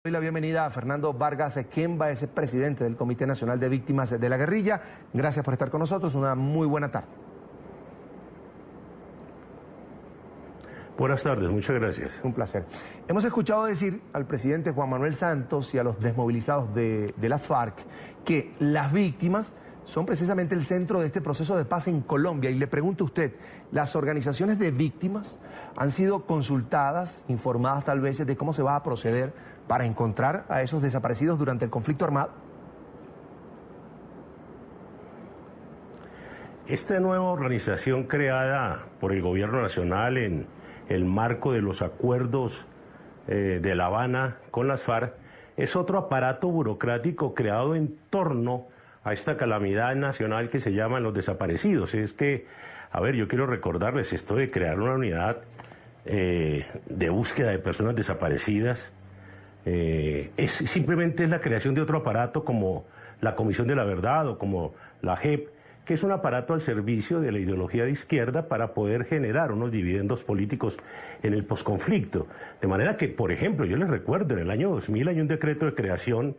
Doy la bienvenida a Fernando Vargas Kemba, es el presidente del Comité Nacional de Víctimas de la Guerrilla. Gracias por estar con nosotros, una muy buena tarde. Buenas tardes, muchas gracias. Un placer. Hemos escuchado decir al presidente Juan Manuel Santos y a los desmovilizados de las FARC que las víctimas son precisamente el centro de este proceso de paz en Colombia. Y le pregunto a usted, ¿las organizaciones de víctimas han sido consultadas, informadas tal vez de cómo se va a proceder para encontrar a esos desaparecidos durante el conflicto armado? Esta nueva organización creada por el gobierno nacional en el marco de los acuerdos de La Habana con las FARC es otro aparato burocrático creado en torno a esta calamidad nacional que se llaman los desaparecidos. Es que, a ver, yo quiero recordarles esto de crear una unidad de búsqueda de personas desaparecidas. Simplemente es la creación de otro aparato como la Comisión de la Verdad o como la JEP, que es un aparato al servicio de la ideología de izquierda para poder generar unos dividendos políticos en el posconflicto. De manera que, por ejemplo, yo les recuerdo, en el año 2000 hay un decreto de creación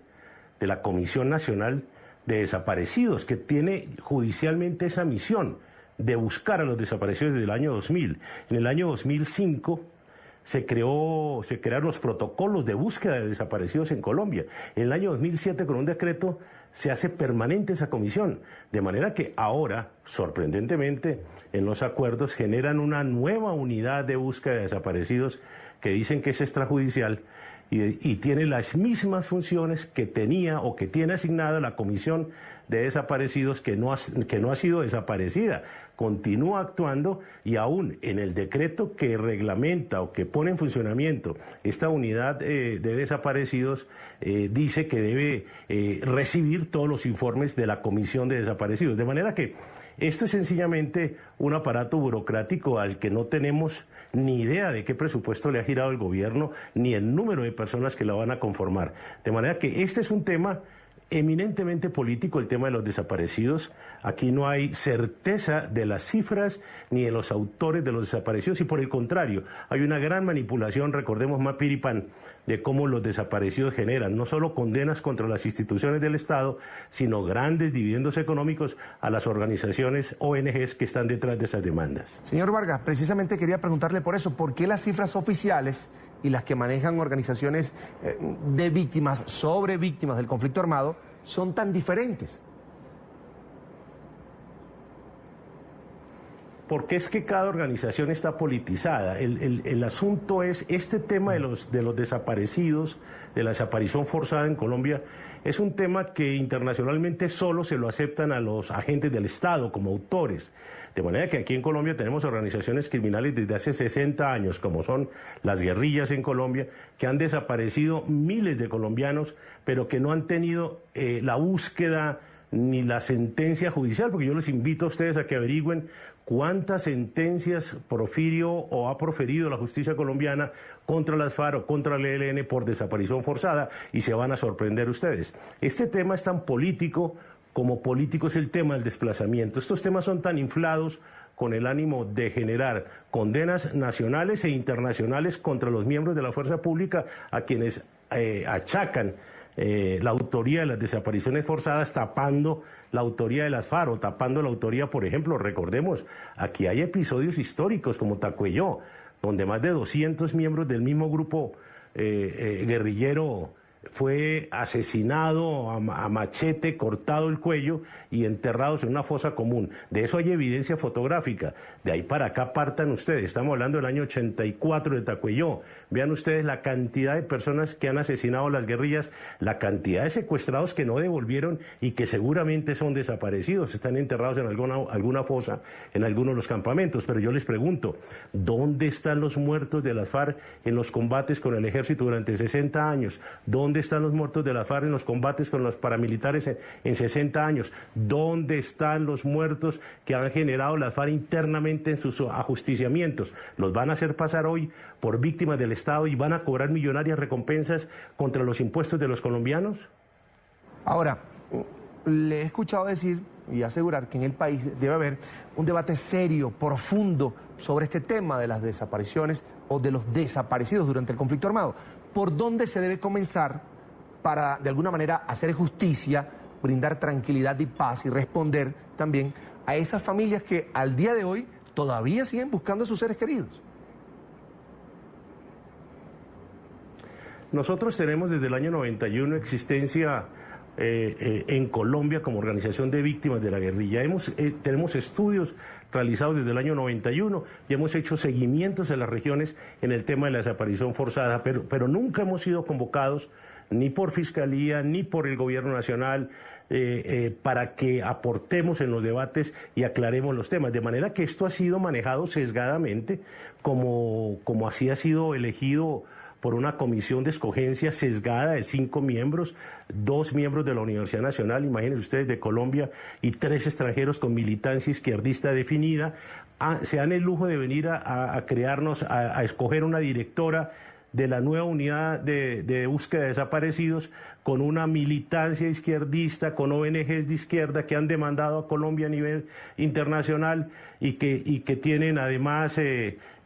de la Comisión Nacional de Desaparecidos que tiene judicialmente esa misión de buscar a los desaparecidos desde el año 2000. En el año 2005 se crearon los protocolos de búsqueda de desaparecidos en Colombia. En el año 2007, con un decreto, se hace permanente esa comisión. De manera que ahora, sorprendentemente, en los acuerdos generan una nueva unidad de búsqueda de desaparecidos que dicen que es extrajudicial y tiene las mismas funciones que tenía o que tiene asignada la Comisión de Desaparecidos, que no ha sido desaparecida. Continúa actuando y aún en el decreto que reglamenta o que pone en funcionamiento esta unidad de desaparecidos, dice que debe recibir todos los informes de la Comisión de Desaparecidos. De manera que esto es sencillamente un aparato burocrático al que no tenemos ni idea de qué presupuesto le ha girado el gobierno, ni el número de personas que la van a conformar. De manera que este es un tema eminentemente político, el tema de los desaparecidos. Aquí no hay certeza de las cifras ni de los autores de los desaparecidos y por el contrario, hay una gran manipulación, recordemos Mapiripan, de cómo los desaparecidos generan no solo condenas contra las instituciones del Estado, sino grandes dividendos económicos a las organizaciones ONGs que están detrás de esas demandas. Señor Vargas, precisamente quería preguntarle por eso, ¿por qué las cifras oficiales y las que manejan organizaciones de víctimas, sobre víctimas del conflicto armado, son tan diferentes? Porque es que cada organización está politizada. El asunto es, este tema de los desaparecidos, de la desaparición forzada en Colombia, es un tema que internacionalmente solo se lo aceptan a los agentes del Estado como autores. De manera que aquí en Colombia tenemos organizaciones criminales desde hace 60 años, como son las guerrillas en Colombia, que han desaparecido miles de colombianos, pero que no han tenido la búsqueda ni la sentencia judicial, porque yo les invito a ustedes a que averigüen cuántas sentencias profirió o ha proferido la justicia colombiana contra las FARC o contra el ELN por desaparición forzada y se van a sorprender ustedes. Este tema es tan político como político es el tema del desplazamiento. Estos temas son tan inflados con el ánimo de generar condenas nacionales e internacionales contra los miembros de la fuerza pública a quienes achacan la autoría de las desapariciones forzadas, tapando la autoría de las FARC o tapando la autoría, por ejemplo, recordemos, aquí hay episodios históricos como Tacuelló, donde más de 200 miembros del mismo grupo guerrillero fue asesinado a machete, cortado el cuello y enterrados en una fosa común. De eso hay evidencia fotográfica. De ahí para acá partan ustedes. Estamos hablando del año 84 de Tacuelló. Vean ustedes la cantidad de personas que han asesinado las guerrillas, la cantidad de secuestrados que no devolvieron y que seguramente son desaparecidos, están enterrados en alguna fosa, en algunos de los campamentos. Pero yo les pregunto, ¿dónde están los muertos de las FARC en los combates con el ejército durante 60 años? ¿Dónde están los muertos de las FARC en los combates con los paramilitares en 60 años? ¿Dónde están los muertos que han generado las FARC internamente en sus ajusticiamientos? Los van a hacer pasar hoy por víctimas del Estado y van a cobrar millonarias recompensas contra los impuestos de los colombianos. Ahora, le he escuchado decir y asegurar que en el país debe haber un debate serio, profundo, sobre este tema de las desapariciones o de los desaparecidos durante el conflicto armado. ¿por dónde se debe comenzar para, de alguna manera, hacer justicia, brindar tranquilidad y paz y responder también a esas familias que al día de hoy todavía siguen buscando a sus seres queridos? Nosotros tenemos desde el año 91 existencia en Colombia como organización de víctimas de la guerrilla. Tenemos estudios realizados desde el año 91 y hemos hecho seguimientos en las regiones en el tema de la desaparición forzada, pero nunca hemos sido convocados ni por Fiscalía ni por el Gobierno Nacional para que aportemos en los debates y aclaremos los temas. De manera que esto ha sido manejado sesgadamente, como así ha sido elegido por una comisión de escogencia sesgada de 5 miembros, 2 miembros de la Universidad Nacional, imagínense ustedes, de Colombia, y 3 extranjeros con militancia izquierdista definida, se dan el lujo de venir a crearnos, a escoger una directora de la nueva unidad de búsqueda de desaparecidos con una militancia izquierdista, con ONGs de izquierda que han demandado a Colombia a nivel internacional y que tienen además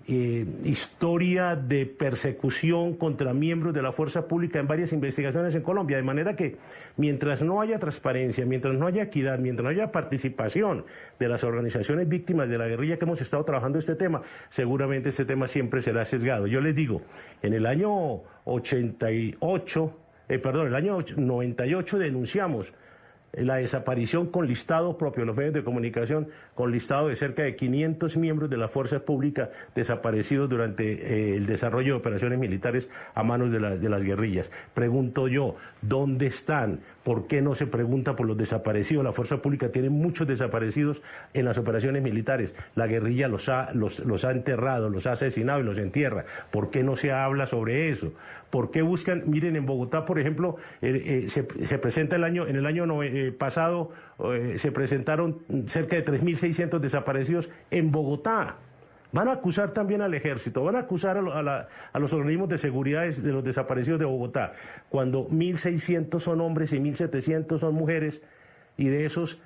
historia de persecución contra miembros de la fuerza pública en varias investigaciones en Colombia, de manera que mientras no haya transparencia, mientras no haya equidad, mientras no haya participación de las organizaciones víctimas de la guerrilla que hemos estado trabajando este tema, seguramente este tema siempre será sesgado. Yo les digo, en el año el año 98 denunciamos la desaparición con listado propio de los medios de comunicación, con listado de cerca de 500 miembros de la fuerza pública desaparecidos durante el desarrollo de operaciones militares a manos de las guerrillas. Pregunto yo, ¿dónde están? ¿Por qué no se pregunta por los desaparecidos? La fuerza pública tiene muchos desaparecidos en las operaciones militares. La guerrilla los ha enterrado, los ha asesinado y los entierra. ¿Por qué no se habla sobre eso? ¿Por qué buscan? Miren, en Bogotá, por ejemplo, se presenta en el año pasado, se presentaron cerca de 3.600 desaparecidos en Bogotá. Van a acusar también al ejército, van a acusar a los organismos de seguridad de los desaparecidos de Bogotá, cuando 1.600 son hombres y 1.700 son mujeres, y de esos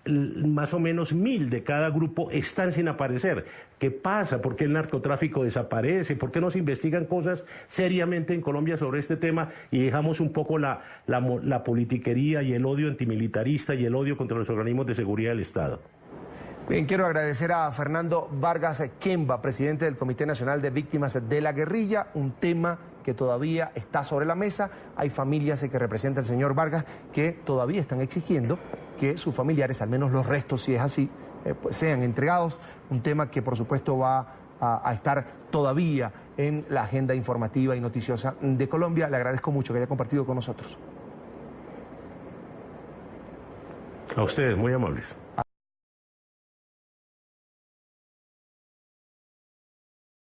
más o menos 1.000 de cada grupo están sin aparecer. ¿Qué pasa? ¿Por qué el narcotráfico desaparece? ¿Por qué no se investigan cosas seriamente en Colombia sobre este tema y dejamos un poco la politiquería y el odio antimilitarista y el odio contra los organismos de seguridad del Estado? Bien, quiero agradecer a Fernando Vargas Kemba, presidente del Comité Nacional de Víctimas de la Guerrilla, un tema que todavía está sobre la mesa. Hay familias que representa el señor Vargas que todavía están exigiendo que sus familiares, al menos los restos, si es así, pues sean entregados. Un tema que por supuesto va a estar todavía en la agenda informativa y noticiosa de Colombia. Le agradezco mucho que haya compartido con nosotros. A ustedes, muy amables.